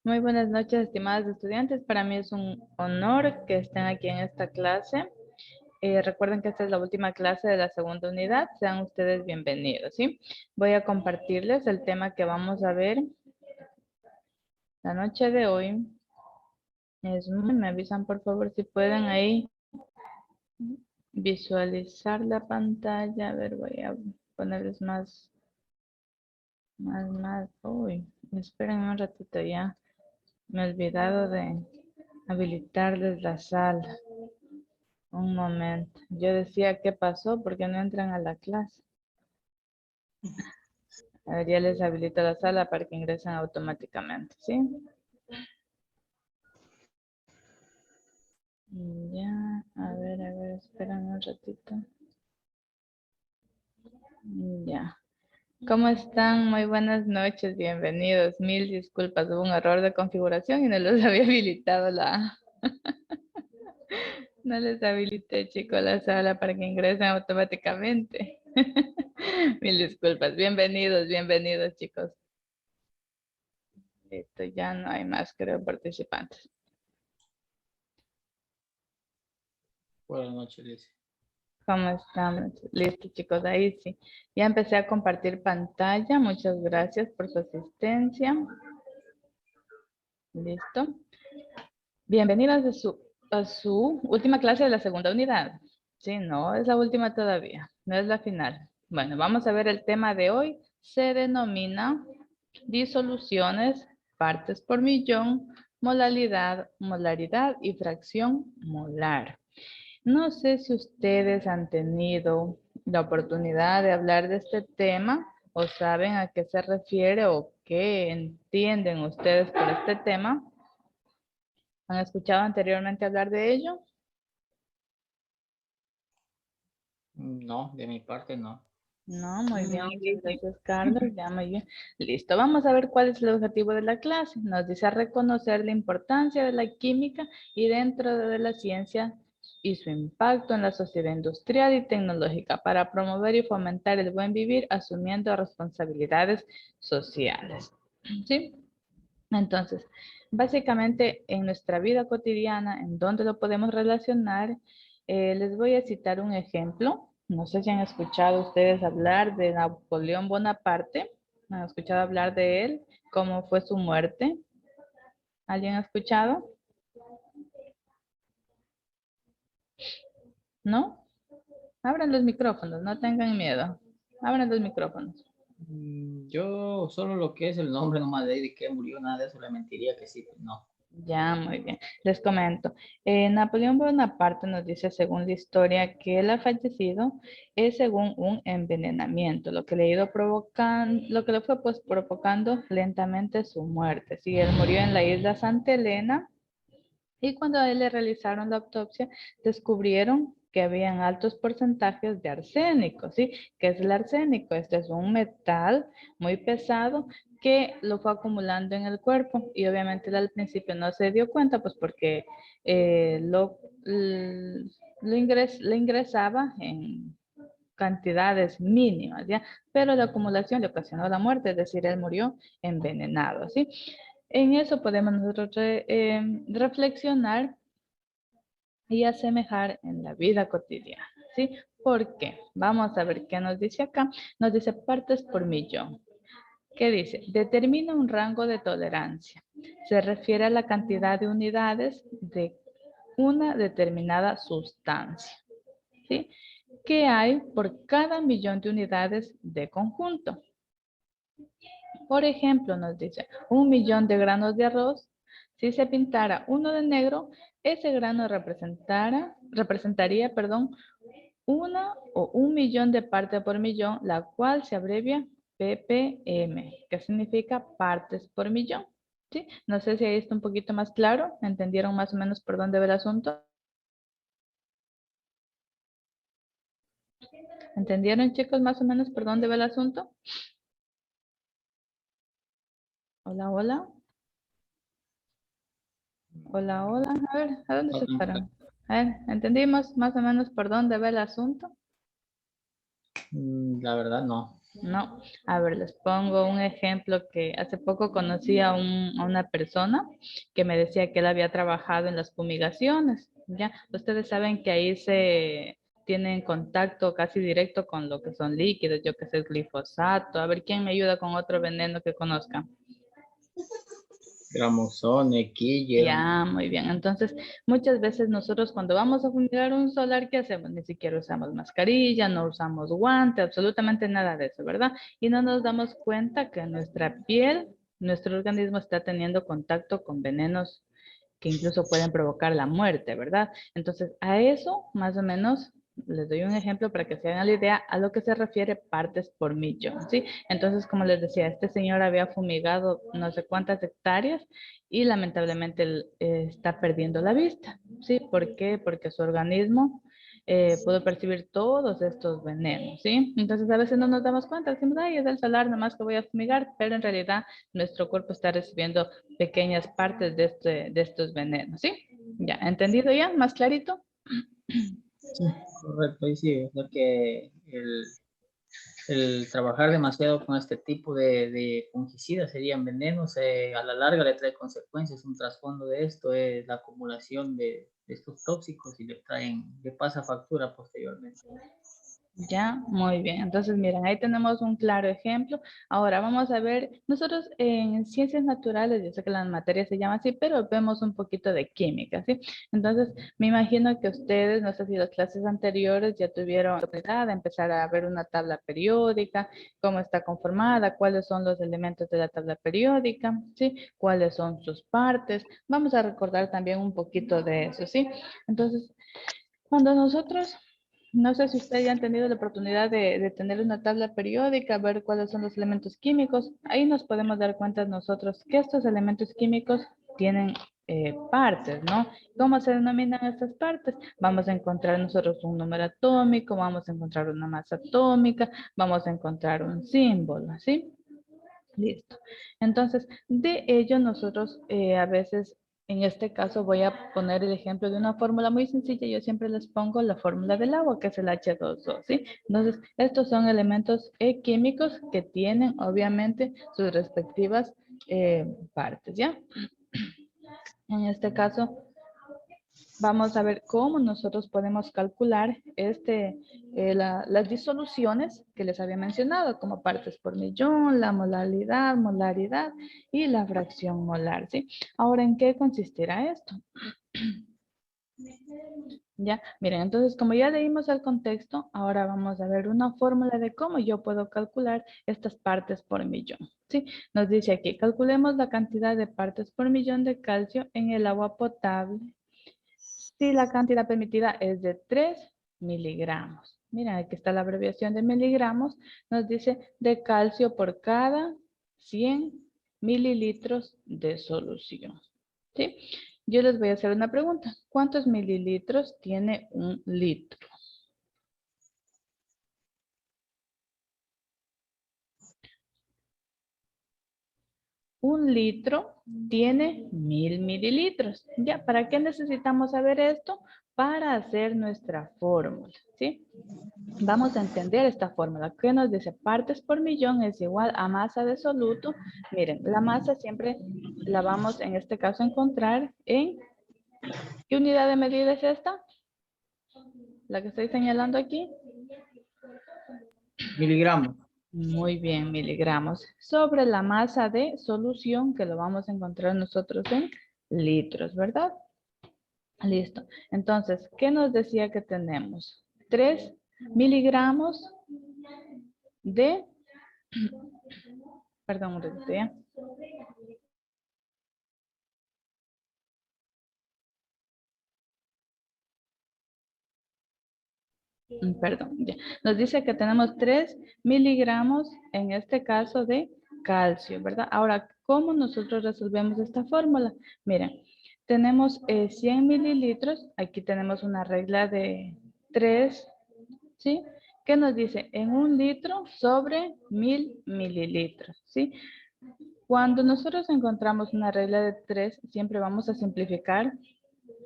Muy buenas noches, estimados estudiantes. Para mí es un honor que estén aquí en esta clase. Recuerden que esta es la última clase de la segunda unidad. Sean ustedes bienvenidos, ¿sí? Voy a compartirles el tema que vamos a ver la noche de hoy. Me avisan por favor si pueden ahí visualizar la pantalla. A ver, voy a ponerles más. Uy, esperen un ratito ya. Me he olvidado de habilitarles la sala. Un momento. Yo decía, ¿qué pasó? ¿Por qué no entran a la clase? A ver, ya les habilito la sala para que ingresen automáticamente, ¿sí? Ya, a ver, esperen un ratito. Ya. ¿Cómo están? Muy buenas noches, bienvenidos. Mil disculpas, hubo un error de configuración y no les había habilitado no les habilité, chicos, la sala para que ingresen automáticamente. Mil disculpas. Bienvenidos, chicos. Listo, ya no hay más, creo, participantes. Buenas noches, Liz. ¿Cómo estamos? Listo, chicos, ahí sí. Ya empecé a compartir pantalla. Muchas gracias por su asistencia. Listo. Bienvenidos a su última clase de la segunda unidad. Sí, no es la última todavía, no es la final. Bueno, vamos a ver el tema de hoy. Se denomina disoluciones, partes por millón, molaridad y fracción molar. No sé si ustedes han tenido la oportunidad de hablar de este tema o saben a qué se refiere o qué entienden ustedes por este tema. ¿Han escuchado anteriormente hablar de ello? No, de mi parte no. No, muy bien, muchas gracias, Carlos. Ya muy bien. Listo, vamos a ver cuál es el objetivo de la clase. Nos dice reconocer la importancia de la química y dentro de la ciencia y su impacto en la sociedad industrial y tecnológica para promover y fomentar el buen vivir asumiendo responsabilidades sociales. ¿Sí? Entonces, básicamente en nuestra vida cotidiana, en donde lo podemos relacionar, les voy a citar un ejemplo. No sé si han escuchado ustedes hablar de Napoleón Bonaparte. ¿Han escuchado hablar de él? ¿Cómo fue su muerte? ¿Alguien ha escuchado? ¿No? Abran los micrófonos, no tengan miedo. Abran los micrófonos. Yo solo lo que es el nombre nomás de ahí de que murió, nada de eso le mentiría que sí, pues no. Ya, muy bien. Les comento. Napoleón Bonaparte nos dice, según la historia, que él ha fallecido es según un envenenamiento, lo que le ha ido provocando, lo que le fue pues provocando lentamente su muerte. Sí, él murió en la isla Santa Elena y cuando a él le realizaron la autopsia, descubrieron que habían altos porcentajes de arsénico, ¿sí? ¿Qué es el arsénico? Este es un metal muy pesado que lo fue acumulando en el cuerpo y obviamente él al principio no se dio cuenta, pues porque lo ingresaba en cantidades mínimas, ¿ya? Pero la acumulación le ocasionó la muerte, es decir, él murió envenenado, ¿sí? En eso podemos nosotros reflexionar y asemejar en la vida cotidiana, ¿sí? ¿Por qué? Vamos a ver qué nos dice acá. Nos dice partes por millón. ¿Qué dice? Determina un rango de tolerancia. Se refiere a la cantidad de unidades de una determinada sustancia, ¿sí? ¿Qué hay por cada millón de unidades de conjunto? Por ejemplo, nos dice, 1 millón de granos de arroz, si se pintara uno de negro, ese grano representaría, perdón, una o 1 millón de parte por millón, la cual se abrevia ppm, que significa partes por millón. ¿Sí? No sé si ahí está un poquito más claro, ¿entendieron más o menos por dónde va el asunto? ¿Entendieron, chicos, más o menos por dónde va el asunto? Hola, hola. Hola, hola. A ver, ¿a dónde se fueron? A ver, ¿entendimos más o menos por dónde va el asunto? La verdad no. No, a ver, les pongo un ejemplo que hace poco conocí a una persona que me decía que él había trabajado en las fumigaciones, ¿ya? Ustedes saben que ahí se tienen contacto casi directo con lo que son líquidos, yo que sé, el glifosato. A ver, ¿quién me ayuda con otro veneno que conozca? Gramosone, Killer. Ya, muy bien. Entonces, muchas veces nosotros cuando vamos a fumigar un solar, ¿qué hacemos? Ni siquiera usamos mascarilla, no usamos guante, absolutamente nada de eso, ¿verdad? Y no nos damos cuenta que nuestra piel, nuestro organismo está teniendo contacto con venenos que incluso pueden provocar la muerte, ¿verdad? Entonces, a eso, más o menos, les doy un ejemplo para que se hagan la idea a lo que se refiere partes por millón, ¿sí? Entonces, como les decía, este señor había fumigado no sé cuántas hectáreas y lamentablemente él, está perdiendo la vista, ¿sí? ¿Por qué? Porque su organismo pudo percibir todos estos venenos, ¿sí? Entonces, a veces no nos damos cuenta, decimos, ay, es el solar, nomás que voy a fumigar, pero en realidad nuestro cuerpo está recibiendo pequeñas partes de estos venenos, ¿sí? Ya, ¿entendido ya? ¿Más clarito? Sí, correcto. Y sí, es lo que el trabajar demasiado con este tipo de fungicidas serían venenos, a la larga le trae consecuencias. Un trasfondo de esto es la acumulación de estos tóxicos y le pasa factura posteriormente. Ya, muy bien. Entonces, miren, ahí tenemos un claro ejemplo. Ahora vamos a ver, nosotros en ciencias naturales, yo sé que la materia se llama así, pero vemos un poquito de química, ¿sí? Entonces, me imagino que ustedes, no sé si las clases anteriores ya tuvieron la oportunidad de empezar a ver una tabla periódica, cómo está conformada, cuáles son los elementos de la tabla periódica, ¿sí? Cuáles son sus partes. Vamos a recordar también un poquito de eso, ¿sí? Entonces, cuando nosotros, no sé si ustedes ya han tenido la oportunidad de tener una tabla periódica, ver cuáles son los elementos químicos, ahí nos podemos dar cuenta nosotros que estos elementos químicos tienen partes, ¿no? ¿Cómo se denominan estas partes? Vamos a encontrar nosotros un número atómico, vamos a encontrar una masa atómica, vamos a encontrar un símbolo, ¿sí? Listo. Entonces, de ello nosotros a veces, en este caso voy a poner el ejemplo de una fórmula muy sencilla. Yo siempre les pongo la fórmula del agua, que es el H2O, ¿sí? Entonces, estos son elementos químicos que tienen obviamente sus respectivas partes, ¿ya? En este caso, vamos a ver cómo nosotros podemos calcular las disoluciones que les había mencionado, como partes por millón, la molaridad y la fracción molar, ¿sí? Ahora, ¿en qué consistirá esto? Ya, miren, entonces como ya leímos el contexto, ahora vamos a ver una fórmula de cómo yo puedo calcular estas partes por millón, ¿sí? Nos dice aquí, calculemos la cantidad de partes por millón de calcio en el agua potable si la cantidad permitida es de 3 miligramos. Mira, aquí está la abreviación de miligramos. Nos dice de calcio por cada 100 mililitros de solución. ¿Sí? Yo les voy a hacer una pregunta. ¿Cuántos mililitros tiene un litro? Un litro tiene 1000 mililitros. Ya, ¿para qué necesitamos saber esto? Para hacer nuestra fórmula, ¿sí? Vamos a entender esta fórmula que nos dice partes por millón es igual a masa de soluto. Miren, la masa siempre la vamos en este caso a encontrar en, ¿qué unidad de medida es esta? La que estoy señalando aquí. Miligramos. Muy bien, miligramos. Sobre la masa de solución que lo vamos a encontrar nosotros en litros, ¿verdad? Listo. Entonces, ¿qué nos decía que tenemos? 3 miligramos de, perdón, un ratito, ¿ya? Perdón, ya. Nos dice que tenemos 3 miligramos en este caso de calcio, ¿verdad? Ahora, ¿cómo nosotros resolvemos esta fórmula? Miren, tenemos 100 mililitros, aquí tenemos una regla de 3, ¿sí? ¿Qué nos dice? En un litro sobre 1000 mililitros, ¿sí? Cuando nosotros encontramos una regla de 3, siempre vamos a simplificar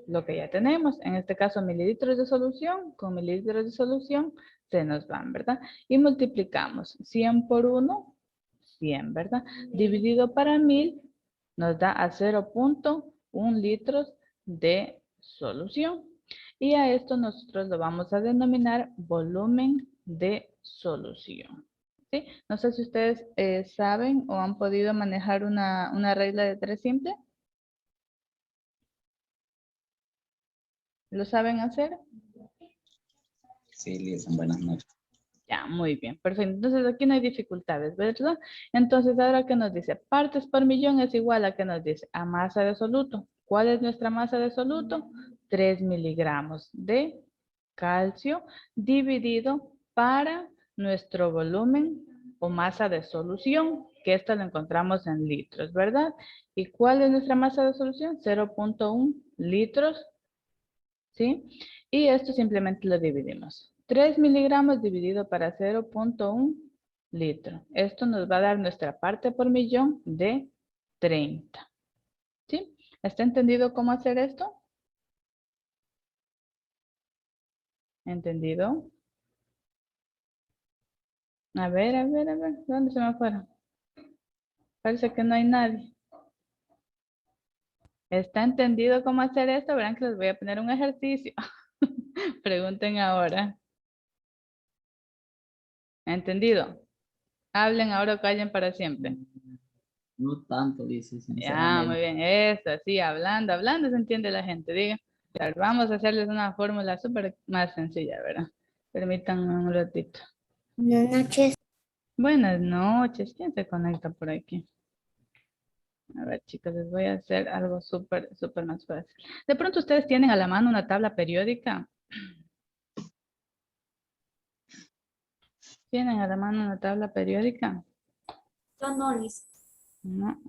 lo que ya tenemos. En este caso, mililitros de solución con mililitros de solución se nos van, ¿verdad? Y multiplicamos 100 por 1, 100, ¿verdad? Dividido para 1000 nos da a 0.1 litros de solución. Y a esto nosotros lo vamos a denominar volumen de solución. ¿Sí? No sé si ustedes saben o han podido manejar una regla de 3 simple. ¿Lo saben hacer? Sí, Lisa, buenas noches. Ya, muy bien, perfecto. Entonces aquí no hay dificultades, ¿verdad? Entonces ahora que nos dice partes por millón es igual a que nos dice a masa de soluto. ¿Cuál es nuestra masa de soluto? 3 miligramos de calcio dividido para nuestro volumen o masa de solución, que esto lo encontramos en litros, ¿verdad? ¿Y cuál es nuestra masa de solución? 0.1 litros, ¿sí? Y esto simplemente lo dividimos. 3 miligramos dividido para 0.1 litro. Esto nos va a dar nuestra parte por millón de 30. ¿Sí? ¿Está entendido cómo hacer esto? ¿Entendido? A ver, a ver, a ver. ¿Dónde se me fueron? Parece que no hay nadie. ¿Está entendido cómo hacer esto? Verán que les voy a poner un ejercicio. Pregunten ahora. ¿Entendido? Hablen ahora o callen para siempre. No tanto, dice, Ya, muy sinceramente. bien. Eso, sí, hablando se entiende la gente. Diga, a ver, vamos a hacerles una fórmula súper más sencilla, ¿verdad? Permítanme un ratito. Buenas noches. Buenas noches. ¿Quién se conecta por aquí? A ver, chicos, les voy a hacer algo súper más fácil. De pronto ustedes tienen a la mano una tabla periódica. ¿Tienen a la mano una tabla periódica? Yo no, Liz. No.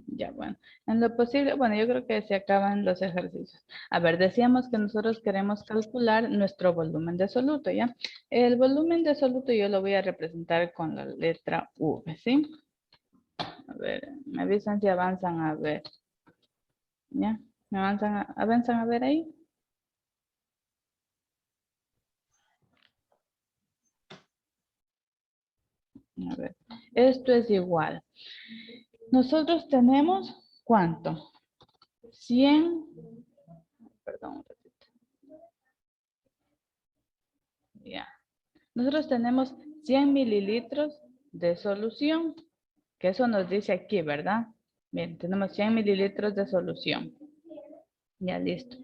Ya, bueno. En lo posible, bueno, yo creo que se acaban los ejercicios. A ver, decíamos que nosotros queremos calcular nuestro volumen de soluto, ¿ya? El volumen de soluto yo lo voy a representar con la letra V, ¿sí? A ver, me avisan si avanzan a ver. ¿Ya? ¿Me avanzan a ver ahí? A ver, esto es igual. Nosotros tenemos, ¿cuánto? 100, perdón, un ratito. Ya. Nosotros tenemos 100 mililitros de solución, que eso nos dice aquí, ¿verdad? Bien, tenemos 100 mililitros de solución. Ya listo.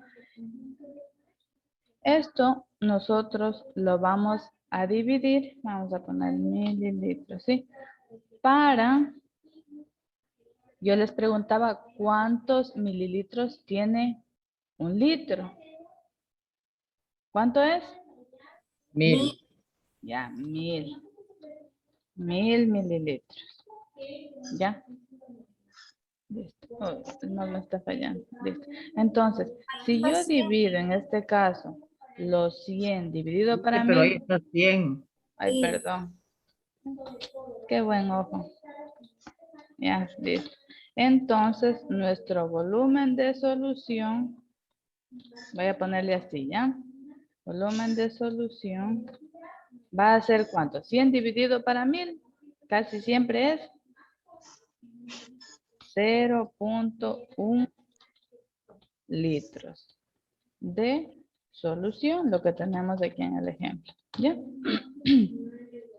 Esto nosotros lo vamos a dividir, vamos a poner mililitros, ¿sí? Para, yo les preguntaba cuántos mililitros tiene un litro. ¿Cuánto es? 1000. Ya, 1000. 1000 mililitros. ¿Ya? Listo. Oh, no me está fallando. Listo. Entonces, si yo divido en este caso los 100 dividido para Pero ahí 1000, está 100. ay, perdón. Qué buen ojo. Ya, listo. Entonces, nuestro volumen de solución, voy a ponerle así, ¿ya? Volumen de solución va a ser ¿cuánto? 100 dividido para 1000, casi siempre es 0.1 litros de solución, lo que tenemos aquí en el ejemplo, ¿ya?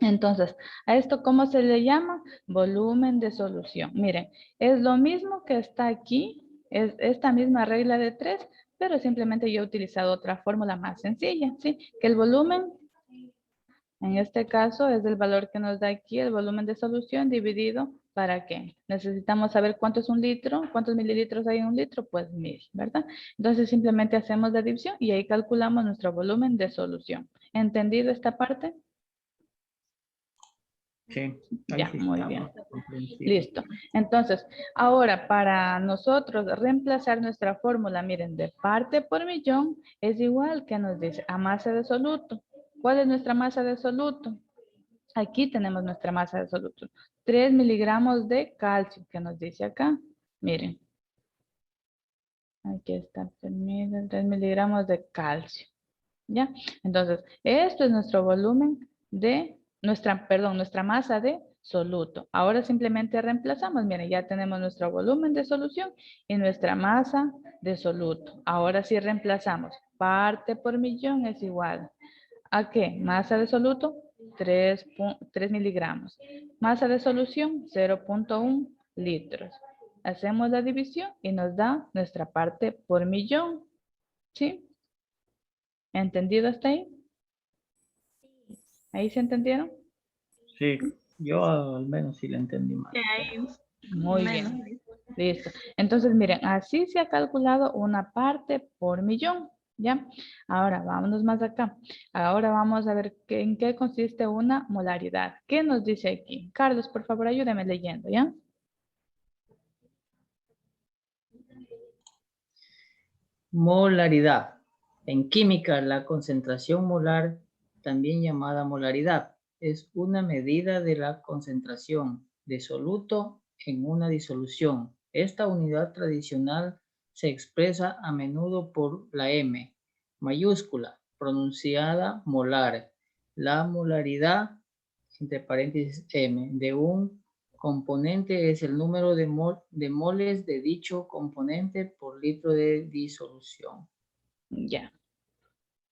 Entonces, ¿a esto cómo se le llama? Volumen de solución. Miren, es lo mismo que está aquí, es esta misma regla de 3, pero simplemente yo he utilizado otra fórmula más sencilla, ¿sí? Que el volumen, en este caso, es el valor que nos da aquí el volumen de solución dividido, ¿para qué? Necesitamos saber cuánto es un litro, cuántos mililitros hay en un litro, pues 1000, ¿verdad? Entonces simplemente hacemos la división y ahí calculamos nuestro volumen de solución. ¿Entendido esta parte? Sí, ahí Ya, sí muy está bien. más comprensible. Listo. Entonces, ahora para nosotros reemplazar nuestra fórmula, miren, de parte por millón es igual que nos dice a masa de soluto. ¿Cuál es nuestra masa de soluto? Aquí tenemos nuestra masa de soluto. 3 miligramos de calcio, que nos dice acá. Miren. Aquí está, permiten, 3 miligramos de calcio. ¿Ya? Entonces, esto es nuestro volumen de nuestra masa de soluto. Ahora simplemente reemplazamos. Miren, ya tenemos nuestro volumen de solución y nuestra masa de soluto. Ahora sí reemplazamos. Parte por millón es igual ¿a qué? Masa de soluto, 3 miligramos. Masa de solución, 0.1 litros. Hacemos la división y nos da nuestra parte por millón. ¿Sí? ¿Entendido hasta ahí? ¿Ahí se entendieron? Sí, yo al menos sí le entendí mal. Muy bien. Listo. Entonces, miren, así se ha calculado una parte por millón. ¿Ya? Ahora, vámonos más acá. Ahora vamos a ver en qué consiste una molaridad. ¿Qué nos dice aquí? Carlos, por favor, ayúdame leyendo, ¿ya? Molaridad. En química, la concentración molar, también llamada molaridad, es una medida de la concentración de soluto en una disolución. Esta unidad tradicional se expresa a menudo por la M mayúscula, pronunciada molar. La molaridad, entre paréntesis M, de un componente es el número de moles de dicho componente por litro de disolución. Ya.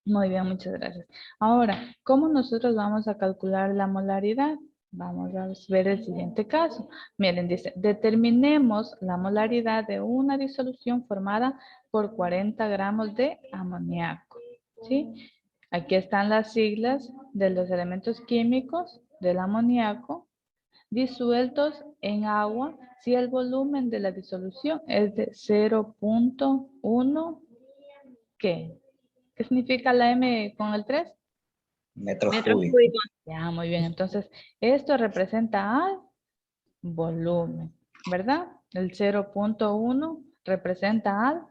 Muy bien, muchas gracias. Ahora, ¿cómo nosotros vamos a calcular la molaridad? Vamos a ver el siguiente caso. Miren, dice, determinemos la molaridad de una disolución formada por 40 gramos de amoníaco. ¿Sí? Aquí están las siglas de los elementos químicos del amoníaco disueltos en agua si el volumen de la disolución es de 0.1, ¿qué? ¿Qué significa la M con el 3? Metros cúbicos. Ya, muy bien. Entonces, esto representa al volumen, ¿verdad? El 0.1 representa al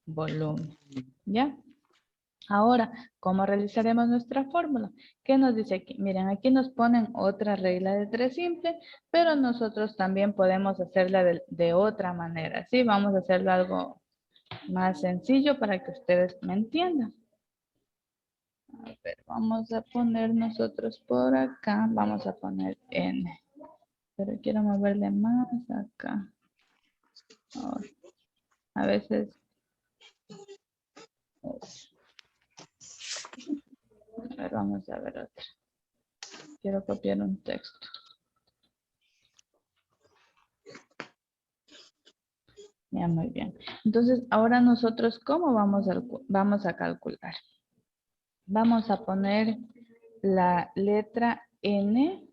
volumen, ¿ya? Ahora, ¿cómo realizaremos nuestra fórmula? ¿Qué nos dice aquí? Miren, aquí nos ponen otra regla de 3 simple, pero nosotros también podemos hacerla de otra manera, ¿sí? Vamos a hacerlo algo más sencillo para que ustedes me entiendan. A ver, vamos a poner nosotros por acá, vamos a poner N, pero quiero moverle más acá. Oh, a veces, a ver, vamos a ver otra. Quiero copiar un texto. Ya, muy bien. Entonces, ahora nosotros, ¿cómo vamos a calcular? Vamos a poner la letra N.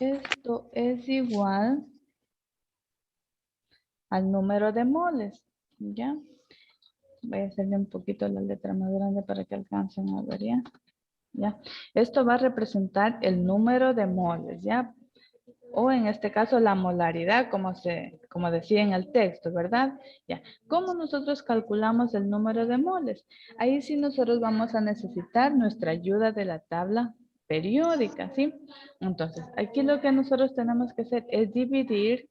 Esto es igual al número de moles, ¿ya? Voy a hacerle un poquito la letra más grande para que alcancen a ver, ¿ya? ¿Ya? Esto va a representar el número de moles, ¿ya? O en este caso la molaridad, como decía en el texto, ¿verdad? ¿Ya? ¿Cómo nosotros calculamos el número de moles? Ahí sí nosotros vamos a necesitar nuestra ayuda de la tabla periódica, ¿sí? Entonces, aquí lo que nosotros tenemos que hacer es dividir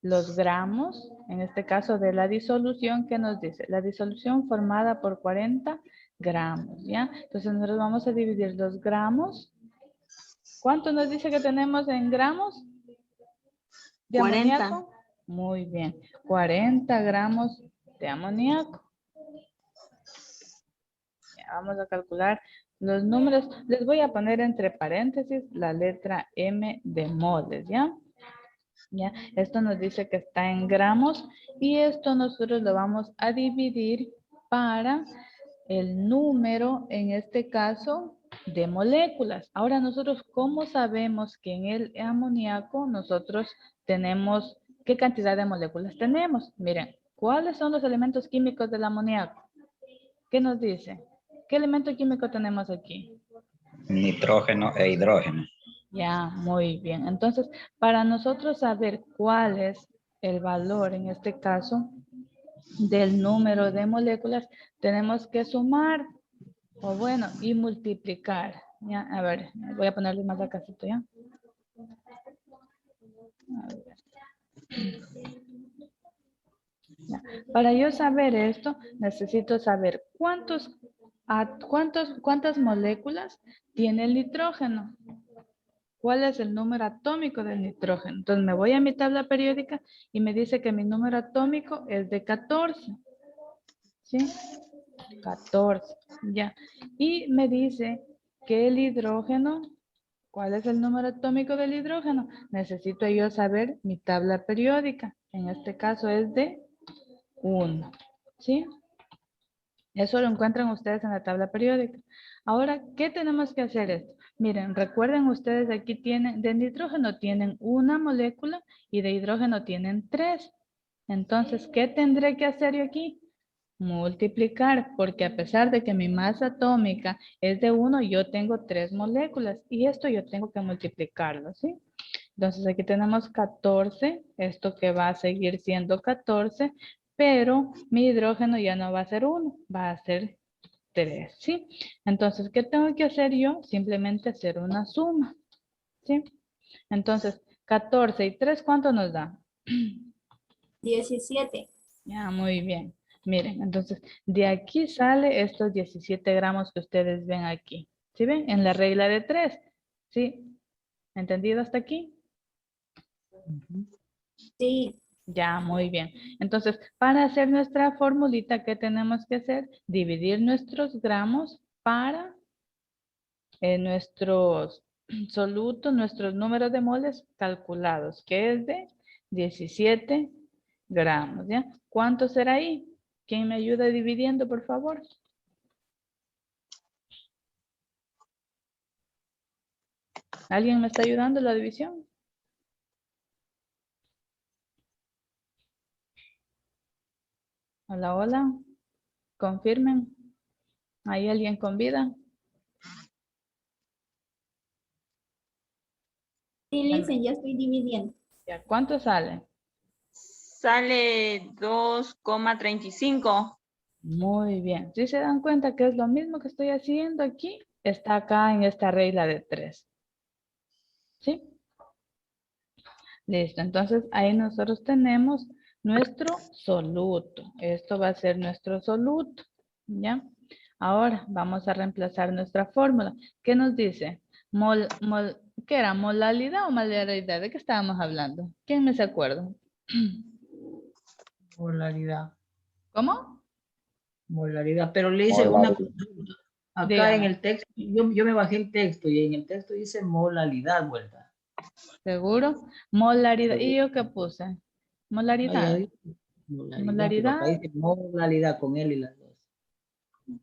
los gramos, en este caso de la disolución, que nos dice, la disolución formada por 40 gramos, ¿ya? Entonces nosotros vamos a dividir los gramos. ¿Cuánto nos dice que tenemos en gramos de 40. amoníaco? Muy bien, 40 gramos de amoníaco. Ya, vamos a calcular los números. Les voy a poner entre paréntesis la letra M de moles, ¿ya? ¿Ya? Esto nos dice que está en gramos y esto nosotros lo vamos a dividir para el número, en este caso, de moléculas. Ahora nosotros, ¿cómo sabemos que en el amoníaco nosotros tenemos, qué cantidad de moléculas tenemos? Miren, ¿cuáles son los elementos químicos del amoníaco? ¿Qué nos dice? ¿Qué elemento químico tenemos aquí? Nitrógeno e hidrógeno. Ya, muy bien. Entonces, para nosotros saber cuál es el valor, en este caso, del número de moléculas, tenemos que sumar, o bueno, y multiplicar. Ya, a ver, voy a ponerle más acá, ¿ya? A ver. Ya. Para yo saber esto, necesito saber cuántas moléculas tiene el nitrógeno. ¿Cuál es el número atómico del nitrógeno? Entonces me voy a mi tabla periódica y me dice que mi número atómico es de 14. ¿Sí? 14. Ya. Y me dice que el hidrógeno, ¿cuál es el número atómico del hidrógeno? Necesito yo saber mi tabla periódica. En este caso es de 1. ¿Sí? Eso lo encuentran ustedes en la tabla periódica. Ahora, ¿qué tenemos que hacer esto? Miren, recuerden ustedes aquí tienen, de nitrógeno tienen una molécula y de hidrógeno tienen 3. Entonces, ¿qué tendré que hacer yo aquí? Multiplicar, porque a pesar de que mi masa atómica es de 1, yo tengo 3 moléculas y esto yo tengo que multiplicarlo, ¿sí? Entonces aquí tenemos 14, esto que va a seguir siendo 14, pero mi hidrógeno ya no va a ser 1, va a ser 3, ¿sí? Entonces, ¿qué tengo que hacer yo? Simplemente hacer una suma, ¿sí? Entonces, 14 y 3, ¿cuánto nos da? 17. Ya, muy bien. Miren, entonces, de aquí sale estos 17 gramos que ustedes ven aquí. ¿Sí ven? En la regla de 3, ¿sí? ¿Entendido hasta aquí? Ujú. Sí. Ya, muy bien. Entonces, para hacer nuestra formulita, ¿qué tenemos que hacer? Dividir nuestros gramos para nuestros solutos, nuestros números de moles calculados, que es de 17 gramos, ¿ya? ¿Cuánto será ahí? ¿Quién me ayuda dividiendo, por favor? ¿Alguien me está ayudando en la división? Hola, hola. Confirmen. ¿Hay alguien con vida? Sí, Listen, ya estoy dividiendo. ¿Ya? ¿Cuánto sale? Sale 2,35. Muy bien. Si se dan cuenta que es lo mismo que estoy haciendo aquí, está acá en esta regla de 3. ¿Sí? Listo. Entonces ahí nosotros tenemos nuestro soluto. Esto va a ser nuestro soluto. ¿Ya? Ahora vamos a reemplazar nuestra fórmula. ¿Qué nos dice? ¿Qué era? ¿Molalidad o molaridad? ¿De qué estábamos hablando? ¿Quién me se acuerda? Molaridad. ¿Cómo? Molaridad. Pero le hice una consulta. Acá en Dígame. el texto, yo me bajé el texto y en el texto dice molaridad, vuelta. ¿Seguro? Molaridad. ¿Y yo qué puse? Ahí Molaridad. dice molaridad, pero acá Molaridad. dice molaridad con él y las dos.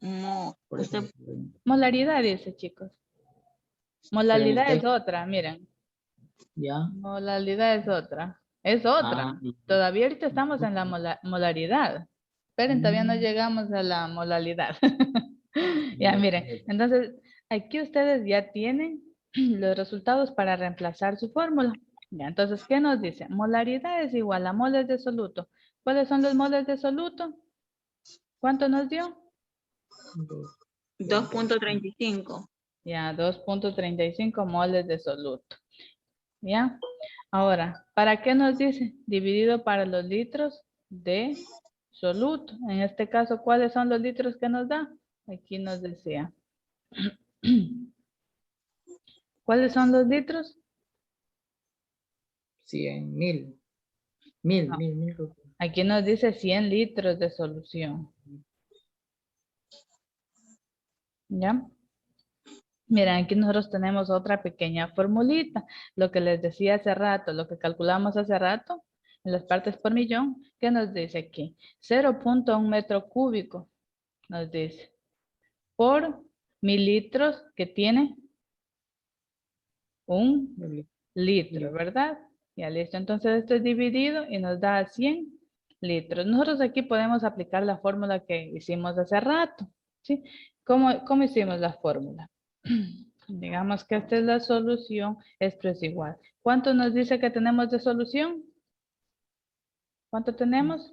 No, Por eso usted, me pregunto. Molaridad dice, chicos. Pero el Molalidad es texto, otra, miren. ya. Molalidad es otra. Es otra. Ah, Todavía ahorita estamos en la molaridad. Esperen, todavía no llegamos a la molalidad. Ya, miren. Entonces, aquí ustedes ya tienen los resultados para reemplazar su fórmula. Ya, entonces, ¿qué nos dice? Molaridad es igual a moles de soluto. ¿Cuáles son los moles de soluto? ¿Cuánto nos dio? 2,35. Ya, 2.35 moles de soluto. ¿Ya? Ahora, ¿para qué nos dice? Dividido para los litros de soluto. En este caso, ¿cuáles son los litros que nos da? Aquí nos decía. ¿Cuáles son los litros? 100, 1000. No, 1000. aquí nos dice 100 litros de solución. ¿Ya? Miren, aquí nosotros tenemos otra pequeña formulita. Lo que les decía hace rato, lo que calculamos hace rato, en las partes por millón, ¿qué nos dice aquí? 0.1 metro cúbico, nos dice, por mililitros que tiene un litro, ¿verdad? Ya listo, entonces esto es dividido y nos da 100 litros. Nosotros aquí podemos aplicar la fórmula que hicimos hace rato, ¿sí? ¿Cómo hicimos la fórmula? Digamos que esta es la solución, esto es igual. ¿Cuánto nos dice que tenemos de solución? ¿Cuánto tenemos?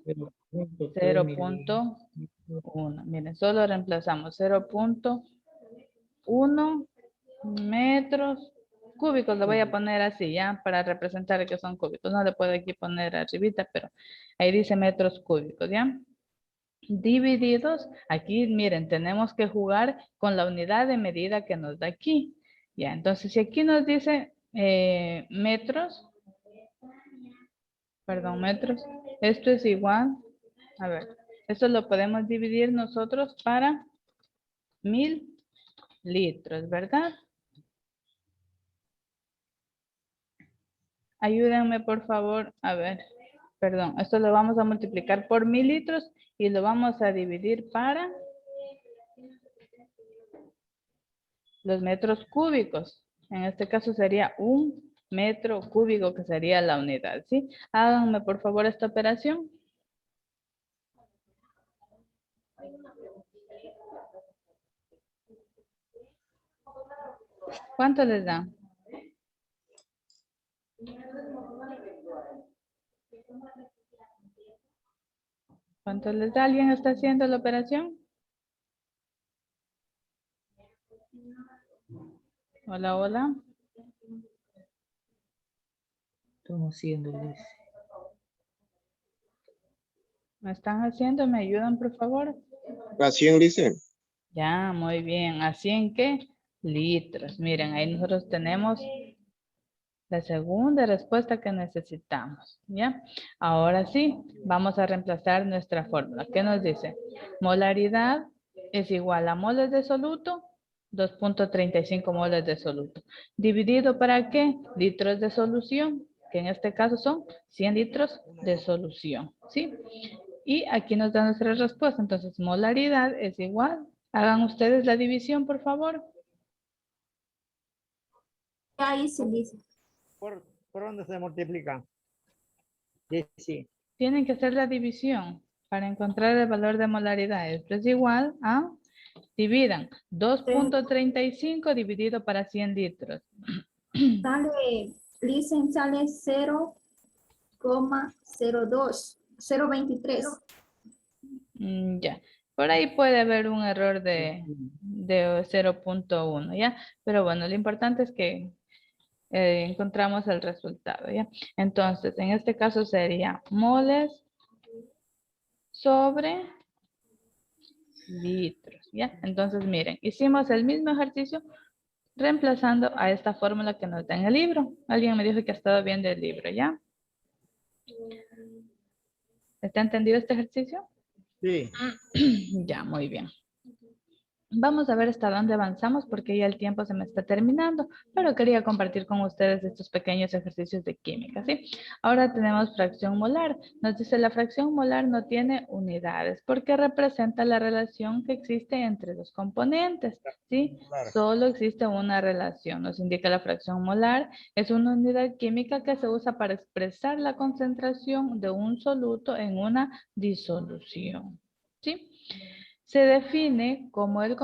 0.1. Miren, solo reemplazamos 0.1 metros cúbicos, lo voy a poner así, ¿ya? Para representar que son cúbicos. No le puedo aquí poner arribita, pero ahí dice metros cúbicos, ¿ya? Divididos, aquí miren, tenemos que jugar con la unidad de medida que nos da aquí. Ya, entonces si aquí nos dice metros, perdón, metros, esto es igual, a ver, esto lo podemos dividir nosotros para 1000 litros, ¿verdad? Ayúdenme por favor, a ver, perdón, esto lo vamos a multiplicar por 1000 litros y lo vamos a dividir para los metros cúbicos. En este caso sería 1 metro cúbico, que sería la unidad, ¿sí? Háganme por favor esta operación. ¿Cuánto les da? ¿Cuánto les da? ¿Alguien está haciendo la operación? Hola, hola. Estamos haciendo, Liz. ¿Me están haciendo? ¿Me ayudan, por favor? A 100 dice. Ya, muy bien. ¿Así en qué? Litros. Miren, ahí nosotros tenemos la segunda respuesta que necesitamos, ¿ya? Ahora sí, vamos a reemplazar nuestra fórmula. ¿Qué nos dice? Molaridad es igual a moles de soluto, 2.35 moles de soluto. ¿Dividido para qué? Litros de solución, que en este caso son 100 litros de solución, ¿sí? Y aquí nos da nuestra respuesta. Entonces, molaridad es igual. Hagan ustedes la división, por favor. Ya hice, dice. ¿Por dónde se multiplica? Sí. Tienen que hacer la división para encontrar el valor de molaridad. Esto es igual a, dividan, 2.35 dividido para 100 litros. Sale, dicen, sale 0,02, 0,23. Ya, por ahí puede haber un error de 0.1, ¿ya? Pero bueno, lo importante es que encontramos el resultado, ¿ya? Entonces, en este caso sería moles sobre litros, ¿ya? Entonces, miren, hicimos el mismo ejercicio reemplazando a esta fórmula que nos da en el libro. Alguien me dijo que ha estado viendo el libro, ¿ya? ¿Está entendido este ejercicio? Sí. Ya, muy bien. Vamos a ver hasta dónde avanzamos porque ya el tiempo se me está terminando, pero quería compartir con ustedes estos pequeños ejercicios de química, ¿sí? Ahora tenemos fracción molar. Nos dice la fracción molar no tiene unidades porque representa la relación que existe entre los componentes, ¿sí? Solo existe una relación. Nos indica la fracción molar. Es una unidad química que se usa para expresar la concentración de un soluto en una disolución, ¿sí? Se define como el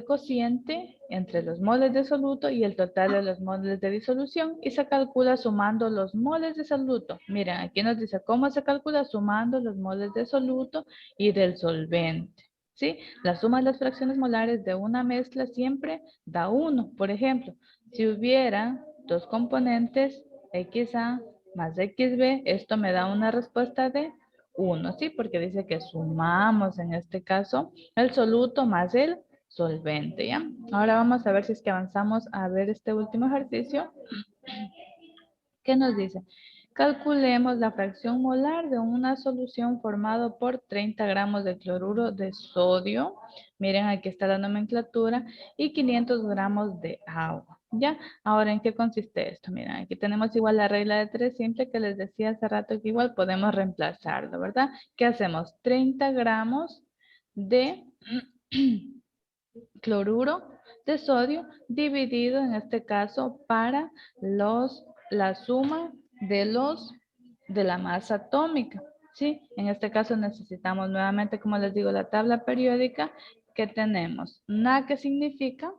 cociente entre los moles de soluto y el total de los moles de disolución y se calcula sumando los moles de soluto. Miren, aquí nos dice cómo se calcula sumando los moles de soluto y del solvente. ¿Sí? La suma de las fracciones molares de una mezcla siempre da 1. Por ejemplo, si hubiera dos componentes XA más XB, esto me da una respuesta de 1, ¿sí? Porque dice que sumamos en este caso el soluto más el solvente, ¿ya? Ahora vamos a ver si es que avanzamos a ver este último ejercicio. ¿Qué nos dice? Calculemos la fracción molar de una solución formada por 30 gramos de cloruro de sodio. Miren, aquí está la nomenclatura y 500 gramos de agua. ¿Ya? Ahora, ¿en qué consiste esto? Miren, aquí tenemos igual la regla de 3 simple que les decía hace rato que igual podemos reemplazarlo, ¿verdad? ¿Qué hacemos? 30 gramos de cloruro de sodio dividido en este caso para la suma de la masa atómica, ¿sí? En este caso necesitamos nuevamente, como les digo, la tabla periódica que tenemos. Na, que significa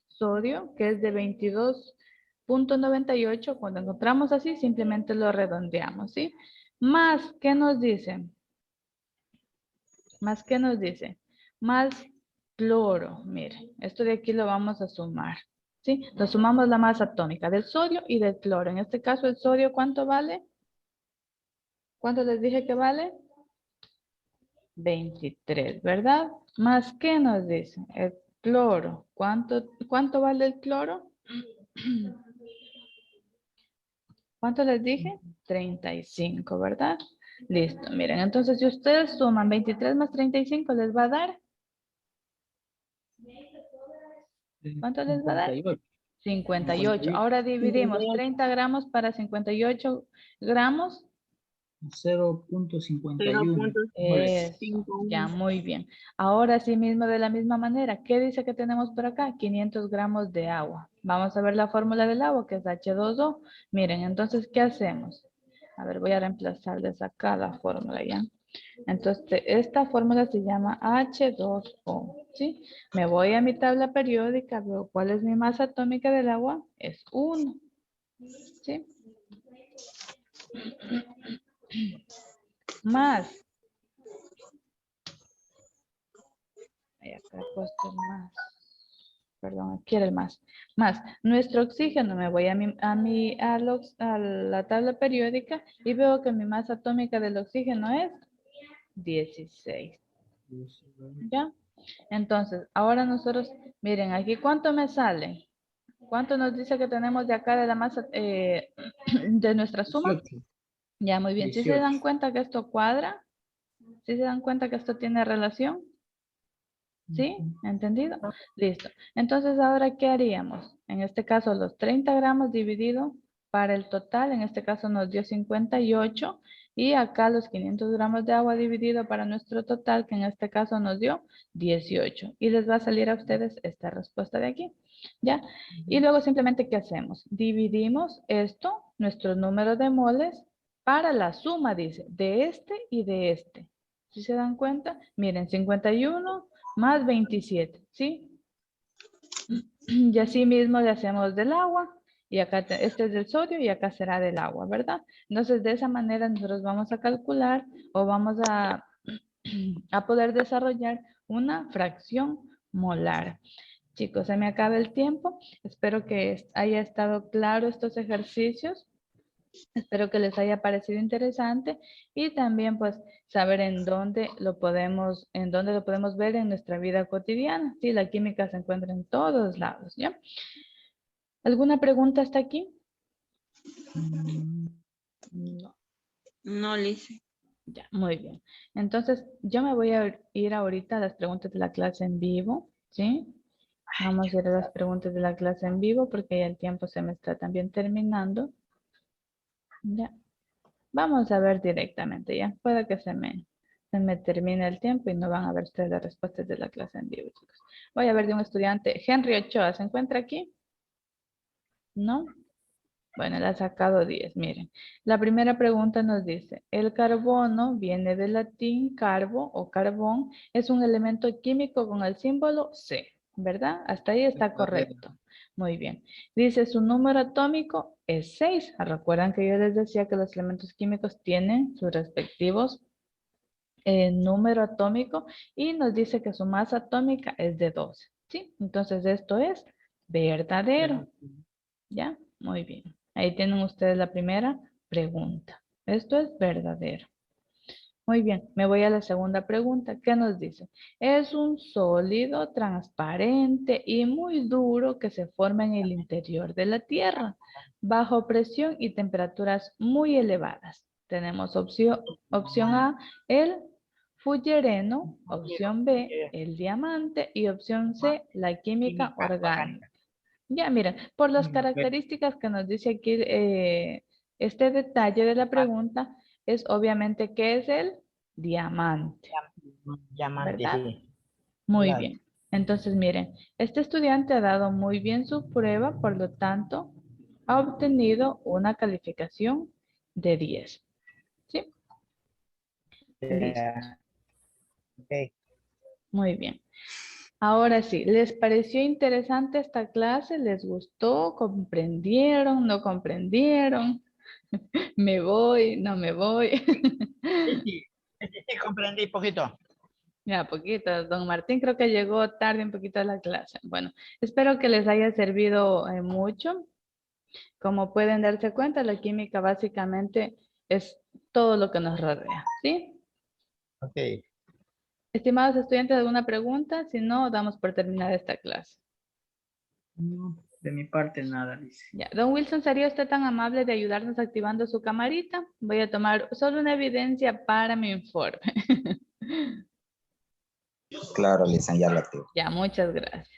sodio, que es de 22.98. Cuando encontramos así, simplemente lo redondeamos, ¿sí? Más, ¿qué nos dice? Más, ¿qué nos dice? Más cloro, miren, esto de aquí lo vamos a sumar. ¿Sí? Entonces sumamos la masa atómica del sodio y del cloro. En este caso, el sodio, ¿cuánto vale? ¿Cuánto les dije que vale? 23, ¿verdad? Más, ¿qué nos dice? El cloro. ¿Cuánto vale el cloro? ¿Cuánto les dije? 35, ¿verdad? Listo, miren, entonces si ustedes suman 23 más 35, les va a dar, ¿cuánto les va a dar? 58. 58. Ahora dividimos 30 gramos para 58 gramos. 0.51. Eso, ya, muy bien. Ahora sí mismo, de la misma manera, ¿qué dice que tenemos por acá? 500 gramos de agua. Vamos a ver la fórmula del agua, que es H2O. Miren, entonces, ¿qué hacemos? A ver, voy a reemplazarles acá la fórmula, ¿ya? Entonces, esta fórmula se llama H2O, ¿sí? Me voy a mi tabla periódica, veo cuál es mi masa atómica del agua, es 1, ¿sí? Más. Ahí acá he puesto el más. Perdón, aquí era el más. Más, nuestro oxígeno, me voy a la tabla periódica y veo que mi masa atómica del oxígeno es 16. ¿Ya? Entonces, ahora nosotros, miren, aquí cuánto me sale. ¿Cuánto nos dice que tenemos de acá de la masa de nuestra suma? 18. Ya, muy bien. ¿Sí se 18. dan cuenta que esto cuadra? ¿Sí se dan cuenta que esto tiene relación? ¿Sí? ¿Entendido? Listo. Entonces, ahora, ¿qué haríamos? En este caso, los 30 gramos dividido para el total, en este caso nos dio 58, y acá los 500 gramos de agua dividido para nuestro total, que en este caso nos dio 18. Y les va a salir a ustedes esta respuesta de aquí. ¿Ya? Y luego simplemente, ¿qué hacemos? Dividimos esto, nuestro número de moles, para la suma, dice, de este y de este. ¿Sí se dan cuenta? Miren, 51 más 27, ¿sí? Y así mismo le hacemos del agua, y acá este es del sodio y acá será del agua, ¿verdad? Entonces, de esa manera nosotros vamos a calcular o vamos a poder desarrollar una fracción molar. Chicos, se me acaba el tiempo. Espero que haya estado claro estos ejercicios. Espero que les haya parecido interesante y también pues saber en dónde lo podemos ver en nuestra vida cotidiana. Sí, la química se encuentra en todos lados, ¿ya? ¿Alguna pregunta hasta aquí? No. No, Lice. Ya, muy bien. Entonces, yo me voy a ir ahorita a las preguntas de la clase en vivo, ¿sí? Vamos a ir a las preguntas de la clase en vivo porque ya el tiempo se me está también terminando. Ya. Vamos a ver directamente, ¿ya? Puede que se me termine el tiempo y no van a ver ustedes las respuestas de la clase en vivo, chicos. Voy a ver de un estudiante. Henry Ochoa, ¿se encuentra aquí? ¿No? Bueno, le ha sacado 10, miren. La primera pregunta nos dice, el carbono viene del latín carbo o carbón, es un elemento químico con el símbolo C, ¿verdad? Hasta ahí está correcto. Muy bien. Dice, su número atómico es 6. Recuerdan que yo les decía que los elementos químicos tienen sus respectivos número atómico y nos dice que su masa atómica es de 12. ¿Sí? Entonces esto es verdadero. ¿Ya? Muy bien. Ahí tienen ustedes la primera pregunta. Esto es verdadero. Muy bien, me voy a la segunda pregunta. ¿Qué nos dice? Es un sólido transparente y muy duro que se forma en el interior de la Tierra, bajo presión y temperaturas muy elevadas. Tenemos opción A, el fullereno, opción B, el diamante y opción C, la química orgánica. Ya, miren, por las características que nos dice aquí este detalle de la pregunta, es obviamente que es el diamante, Diamante, ¿verdad? sí. Muy Claro. bien. Entonces, miren, este estudiante ha dado muy bien su prueba, por lo tanto, ha obtenido una calificación de 10. ¿Sí? Listo. Ok. Muy bien. Ahora sí, ¿les pareció interesante esta clase? ¿Les gustó? ¿Comprendieron? ¿No comprendieron? ¿Me voy? ¿No me voy? Sí, sí, sí, comprendí poquito. Ya, poquito. Don Martín creo que llegó tarde un poquito a la clase. Bueno, espero que les haya servido mucho. Como pueden darse cuenta, la química básicamente es todo lo que nos rodea, ¿sí? Ok. Estimados estudiantes, ¿alguna pregunta? Si no, damos por terminada esta clase. No, de mi parte nada, dice. Ya, don Wilson, ¿sería usted tan amable de ayudarnos activando su camarita? Voy a tomar solo una evidencia para mi informe. Claro, Lisa, ya la activo. Ya, muchas gracias.